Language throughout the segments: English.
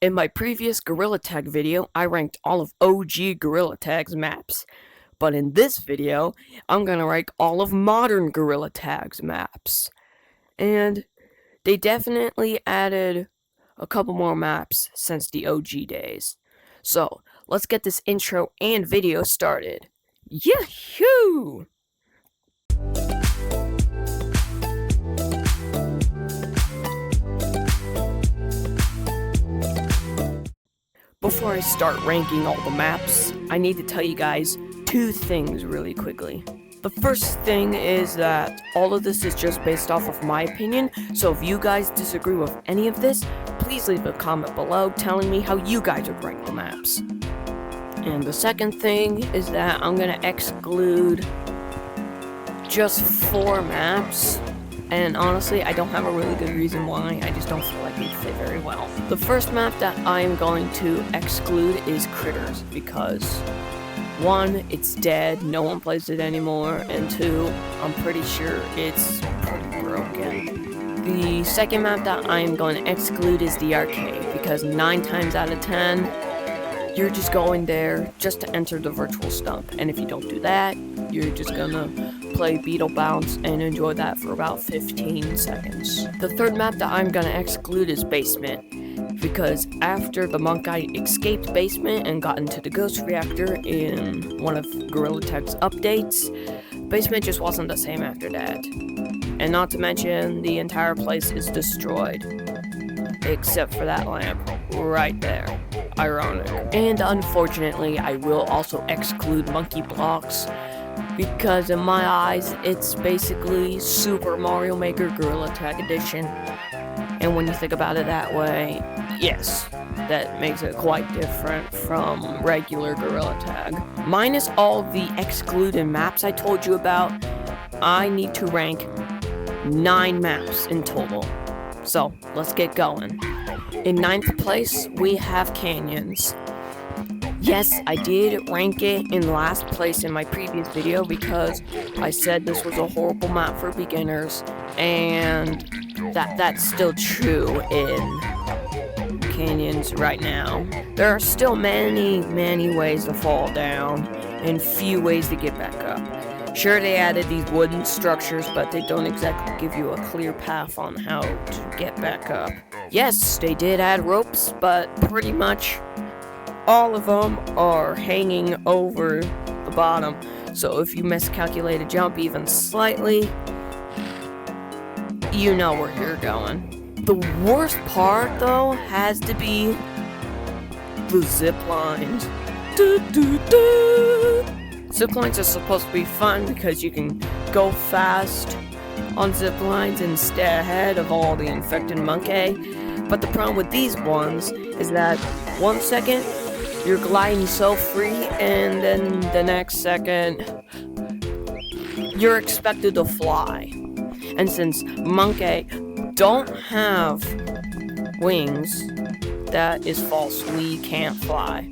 In my previous Gorilla Tag video, I ranked all of OG Gorilla Tag's maps. But in this video, I'm gonna rank all of modern Gorilla Tag's maps. And they definitely added a couple more maps since the OG days. So, let's get this intro and video started. Yahoo! Before I start ranking all the maps, I need to tell you guys two things really quickly. The first thing is that all of this is just based off of my opinion, so if you guys disagree with any of this, please leave a comment below telling me how you guys would rank the maps. And the second thing is that I'm gonna exclude just 4 maps. And honestly, I don't have a really good reason why, I just don't feel like they fit very well. The first map that I'm going to exclude is Critters, because 1, it's dead, no one plays it anymore, and 2, I'm pretty sure it's pretty broken. The second map that I'm going to exclude is the arcade, because 9 times out of 10, you're just going there just to enter the virtual stump, and if you don't do that, you're just gonna play Beetle Bounce and enjoy that for about 15 seconds. The third map that I'm gonna exclude is Basement, because after the monk guy escaped Basement and got into the Ghost Reactor in one of Gorilla Tag's updates, Basement just wasn't the same after that. And not to mention, the entire place is destroyed, except for that lamp right there. Ironic. And unfortunately, I will also exclude Monkey Blocks, because in my eyes, it's basically Super Mario Maker Gorilla Tag Edition. And when you think about it that way, yes, that makes it quite different from regular Gorilla Tag. Minus all the excluded maps I told you about, I need to rank 9 maps in total. So, let's get going. In 9th place, we have Canyons. Yes, I did rank it in last place in my previous video because I said this was a horrible map for beginners, and that's still true in Canyons right now. There are still many ways to fall down, and few ways to get back up. Sure, they added these wooden structures, but they don't exactly give you a clear path on how to get back up. Yes, they did add ropes, but pretty much all of them are hanging over the bottom. So if you miscalculate a jump even slightly, you know where you're going. The worst part, though, has to be the zip lines. Zip lines are supposed to be fun because you can go fast on zip lines and stay ahead of all the infected monkey. But the problem with these ones is that 1 second you're gliding so free, and then the next second you're expected to fly. And since monkey don't have wings, that is false. We can't fly.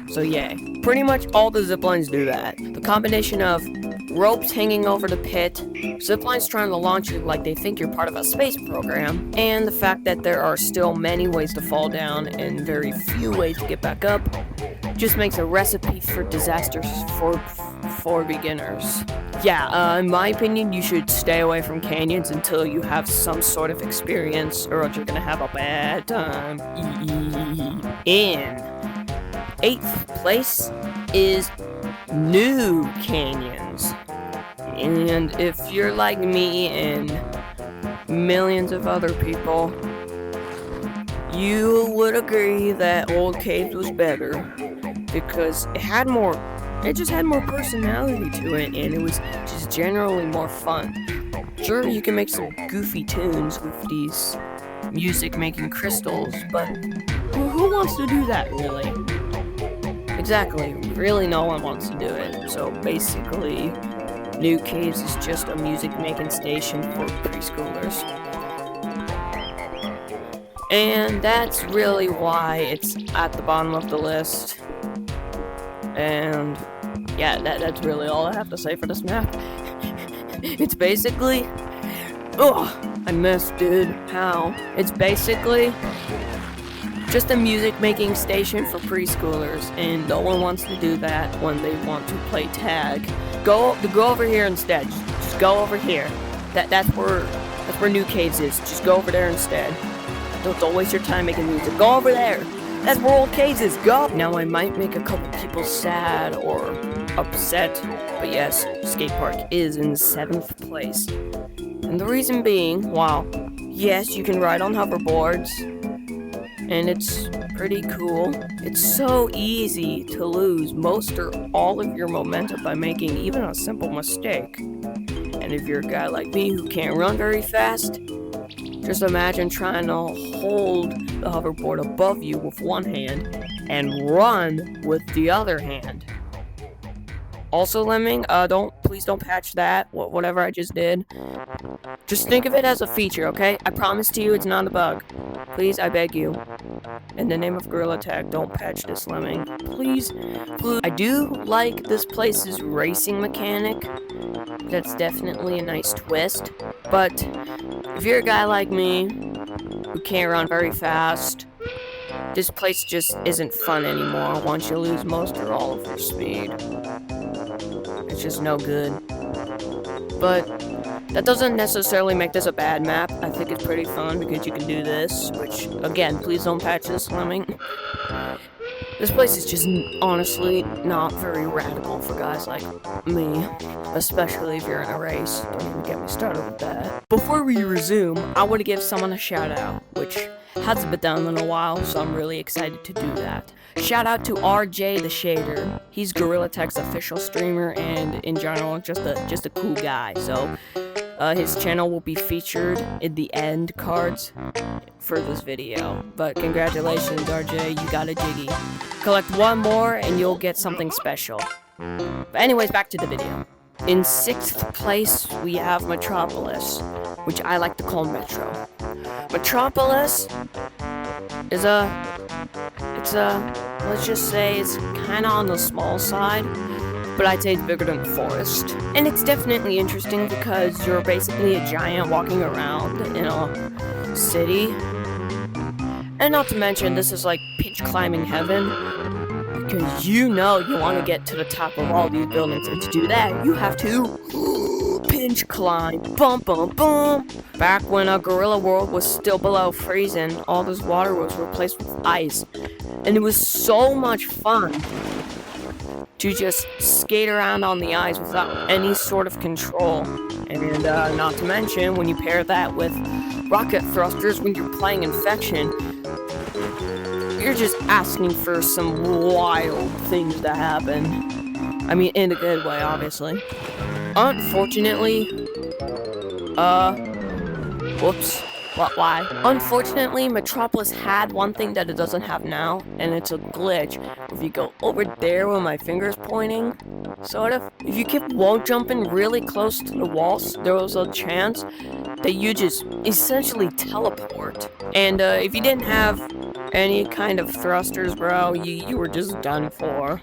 So yay. Pretty much all the ziplines do that. The combination of ropes hanging over the pit, ziplines trying to launch you like they think you're part of a space program, and the fact that there are still many ways to fall down and very few ways to get back up, just makes a recipe for disasters for beginners. Yeah, in my opinion, you should stay away from canyons until you have some sort of experience, or else you're gonna have a bad time. In 8th place is New Canyons. And if you're like me and millions of other people, you would agree that Old Caves was better, because it just had more personality to it, and it was just generally more fun. Sure, you can make some goofy tunes with these music-making crystals, but who wants to do that, really? Exactly, really no one wants to do it. So basically, New Caves is just a music-making station for preschoolers. And that's really why it's at the bottom of the list. And yeah, that's really all I have to say for this map. It's basically... I missed, dude. How? It's basically just a music making station for preschoolers, and no one wants to do that when they want to play tag. Go over here instead. Just go over here. That's where New Caves is. Just go over there instead. Don't waste your time making music. Go over there. That's where Old Caves is. Go. Now I might make a couple people sad or upset, but yes, skate park is in 7th place. And the reason being, well, yes, you can ride on hoverboards, and it's pretty cool. It's so easy to lose most or all of your momentum by making even a simple mistake. And if you're a guy like me who can't run very fast, just imagine trying to hold the hoverboard above you with one hand and run with the other hand. Also, Lemming, please don't patch that, whatever I just did. Just think of it as a feature, okay? I promise to you it's not a bug. Please, I beg you. In the name of Gorilla Tag, don't patch this, Lemming. Please. I do like this place's racing mechanic. That's definitely a nice twist. But if you're a guy like me who can't run very fast, this place just isn't fun anymore once you lose most or all of your speed. It's just no good. But that doesn't necessarily make this a bad map. I think it's pretty fun because you can do this, which, again, please don't patch this, Lemming. This place is just honestly not very radical for guys like me, especially if you're in a race. Don't even get me started with that. Before we resume, I want to give someone a shout out, which hasn't been done in a while, so I'm really excited to do that. Shout out to RJ the Shader. He's Gorilla Tech's official streamer and in general just a cool guy. So his channel will be featured in the end cards for this video. But congratulations, RJ, you got a jiggy. Collect one more and you'll get something special. But anyways, back to the video. In 6th place, we have Metropolis, which I like to call Metro. Metropolis is let's just say it's kinda on the small side, but I'd say it's bigger than the forest. And it's definitely interesting because you're basically a giant walking around in a city. And not to mention, this is like pinch climbing heaven, because you know you want to get to the top of all these buildings, and to do that, you have to pinch climb. Bum bum bum. Back when a Gorilla World was still below freezing, all this water was replaced with ice. And it was so much fun to just skate around on the ice without any sort of control. And not to mention, when you pair that with rocket thrusters when you're playing Infection, you're just asking for some wild things to happen. I mean, in a good way, obviously. Unfortunately, whoops. Why? Unfortunately, Metropolis had one thing that it doesn't have now, and it's a glitch. If you go over there where my finger's pointing, sort of, if you keep wall jumping really close to the walls, there was a chance that you just essentially teleport. And if you didn't have any kind of thrusters, bro, you were just done for.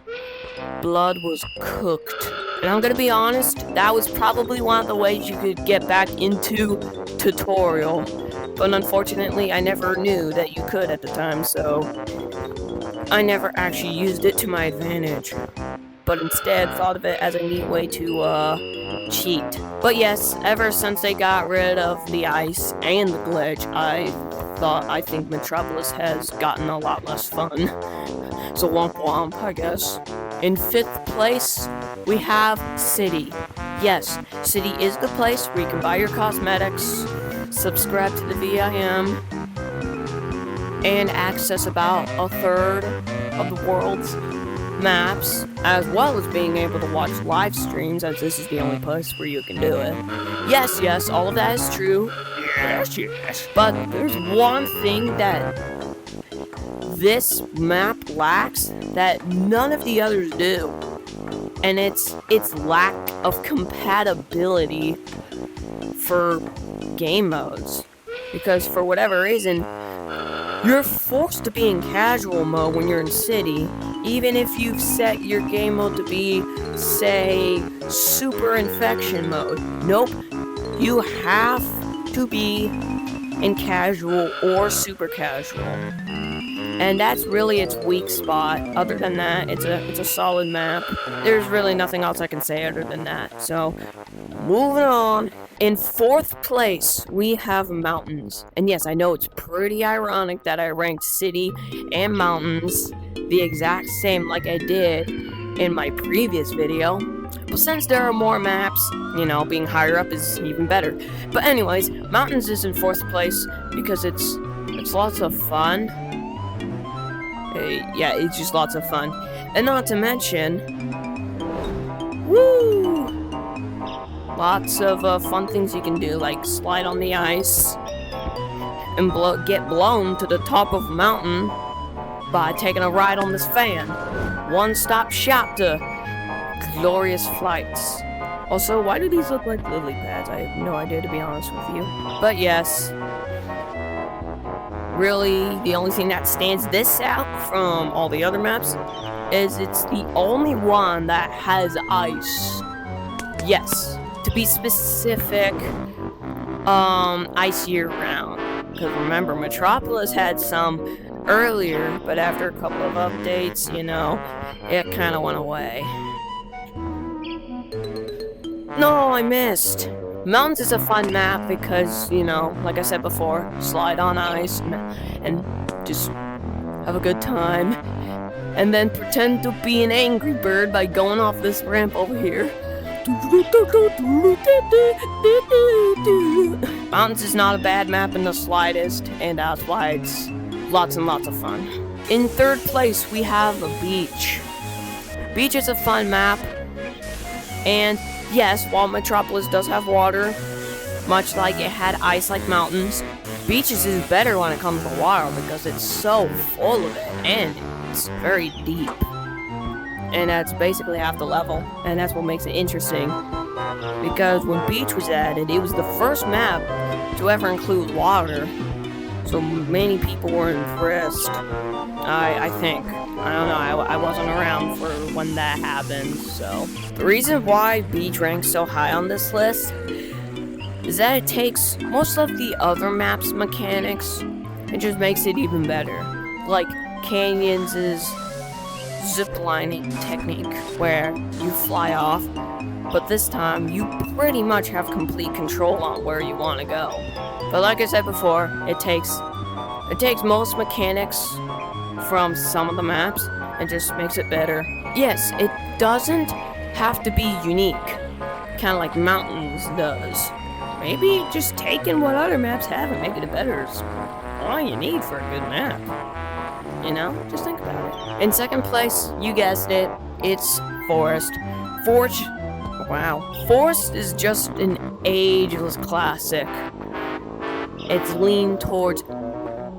Blood was cooked. And I'm gonna be honest, that was probably one of the ways you could get back into tutorial. But unfortunately, I never knew that you could at the time, so I never actually used it to my advantage. But instead thought of it as a neat way to cheat. But yes, ever since they got rid of the ice and the glitch, I think Metropolis has gotten a lot less fun. So womp womp, I guess. In 5th place, we have City. Yes, City is the place where you can buy your cosmetics, subscribe to the VIM, and access about a third of the world's maps, as well as being able to watch live streams, as this is the only place where you can do it. Yes, all of that is true. Yes. But there's one thing that this map lacks that none of the others do, and it's its lack of compatibility for game modes. Because for whatever reason, you're forced to be in casual mode when you're in City, even if you've set your game mode to be, say, Super Infection mode. Nope, you have to be in casual or super casual. And that's really its weak spot. Other than that, it's a solid map. There's really nothing else I can say other than that. So, moving on. In 4th place, we have mountains. And yes, I know it's pretty ironic that I ranked city and mountains the exact same like I did in my previous video. But since there are more maps, you know, being higher up is even better. But anyways, mountains is in 4th place because it's lots of fun. Yeah, it's just lots of fun. And not to mention, woo! Lots of fun things you can do, like slide on the ice and get blown to the top of a mountain by taking a ride on this fan. One-stop shop to glorious flights. Also, why do these look like lily pads? I have no idea, to be honest with you. But yes, really, the only thing that stands this out from all the other maps is it's the only one that has ice. Yes, to be specific, ice year-round. Because remember, Metropolis had some earlier, but after a couple of updates, you know, it kind of went away. No, I missed. Mountains is a fun map because, you know, like I said before, slide on ice and just have a good time. And then pretend to be an angry bird by going off this ramp over here. Mountains is not a bad map in the slightest, and that's why it's lots and lots of fun. In 3rd place, we have a beach. Beach is a fun map, and yes, while Metropolis does have water, much like it had ice like mountains, beaches is better when it comes to water because it's so full of it, and it's very deep. And that's basically half the level, and that's what makes it interesting. Because when Beach was added, it was the first map to ever include water, so many people were impressed. I think. I don't know, I wasn't around for when that happened, so. The reason why Beach ranks so high on this list is that it takes most of the other maps' mechanics and just makes it even better. Like Canyons' ziplining technique, where you fly off, but this time you pretty much have complete control on where you want to go. But like I said before, it takes most mechanics from some of the maps and just makes it better. Yes, it doesn't have to be unique, kind of like Mountains does. Maybe just taking what other maps have and making it better is all you need for a good map. You know, just think about it. In 2nd place, you guessed it, it's Forest. Forest is just an ageless classic. It's leaned towards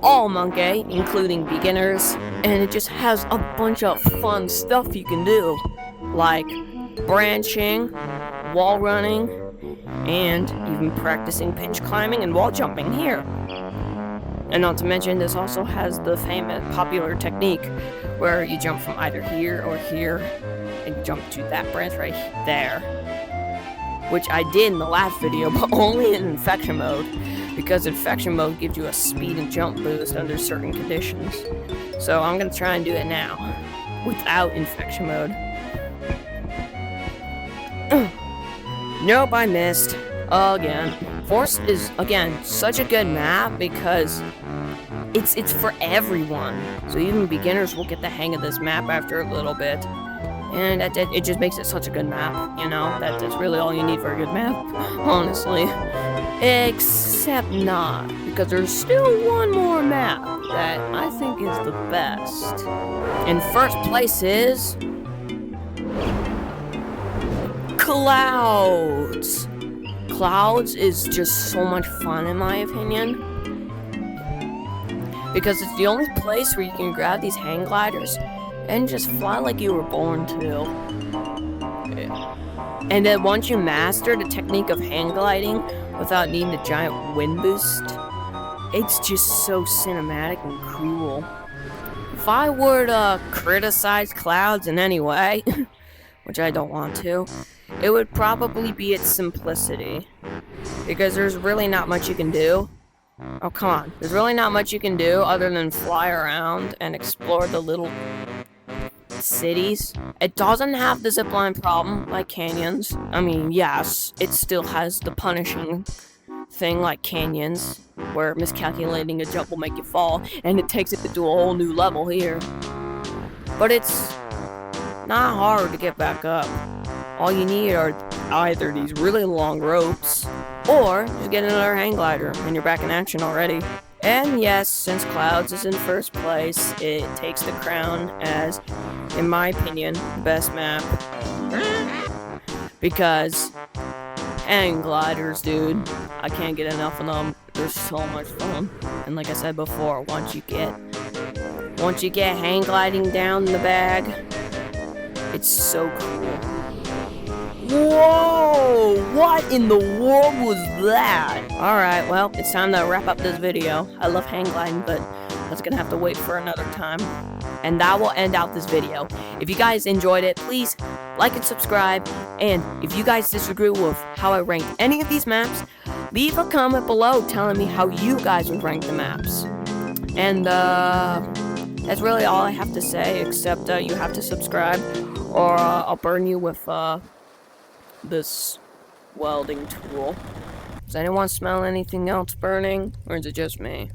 all monkey, including beginners, and it just has a bunch of fun stuff you can do, like branching, wall running, and even practicing pinch climbing and wall jumping here. And not to mention, this also has the famous popular technique where you jump from either here or here and you jump to that branch right there, which I did in the last video, but only in infection mode, because infection mode gives you a speed and jump boost under certain conditions. So I'm gonna try and do it now without infection mode. Nope, I missed again. Forest is, again, such a good map because it's for everyone. So even beginners will get the hang of this map after a little bit. And it just makes it such a good map, you know? That's really all you need for a good map, honestly. Except not, because there's still one more map that I think is the best. In 1st place is Clouds. Clouds is just so much fun in my opinion, because it's the only place where you can grab these hang gliders and just fly like you were born to. And then once you master the technique of hang gliding without needing the giant wind boost, it's just so cinematic and cool. If I were to criticize Clouds in any way, which I don't want to, it would probably be its simplicity, because there's really not much you can do Oh, come on. There's really not much you can do other than fly around and explore the little cities. It doesn't have the zipline problem like canyons. I mean, yes, it still has the punishing thing like canyons, where miscalculating a jump will make you fall, and it takes it to a whole new level here. But it's not hard to get back up. All you need are either these really long ropes, or just get another hang glider, and you're back in action already. And yes, since Clouds is in first place, it takes the crown as, in my opinion, the best map. Because hang gliders, dude, I can't get enough of them. They're so much fun. And like I said before, once you get hang gliding down the bag, it's so cool. Whoa! What in the world was that? Alright, well, it's time to wrap up this video. I love hang gliding, but that's gonna have to wait for another time. And that will end out this video. If you guys enjoyed it, please like and subscribe. And if you guys disagree with how I ranked any of these maps, leave a comment below telling me how you guys would rank the maps. And that's really all I have to say, except you have to subscribe, or I'll burn you with this welding tool. Does anyone smell anything else burning, or is it just me?